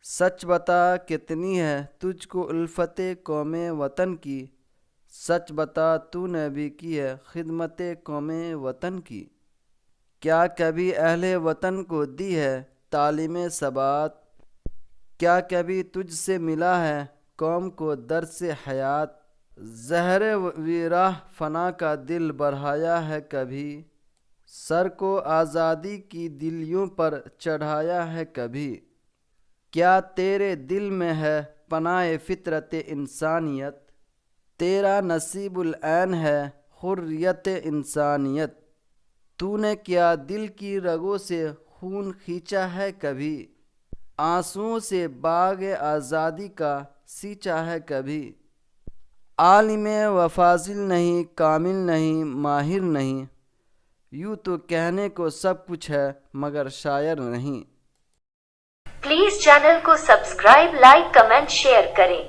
سچ بتا کتنی ہے تجھ کو الفت قوم وطن کی، سچ بتا تو نے بھی کی ہے خدمت قوم وطن کی۔ کیا کبھی اہل وطن کو دی ہے تعلیم ثبات، کیا کبھی تجھ سے ملا ہے قوم کو درس حیات، زہر ویراہ فنا کا دل بڑھایا ہے کبھی، سر کو آزادی کی دلیوں پر چڑھایا ہے کبھی۔ کیا تیرے دل میں ہے پناہ فطرت انسانیت، تیرا نصیب العین ہے حریت انسانیت، تو نے کیا دل کی رگوں سے خون کھینچا ہے کبھی، آنسوؤں سے باغ آزادی کا سینچا ہے کبھی۔ عالم و فاضل نہیں، کامل نہیں، ماہر نہیں، یوں تو کہنے کو سب کچھ ہے مگر شاعر نہیں۔ پلیز چینل کو سبسکرائب، لائک، کمنٹ، شیئر کریں۔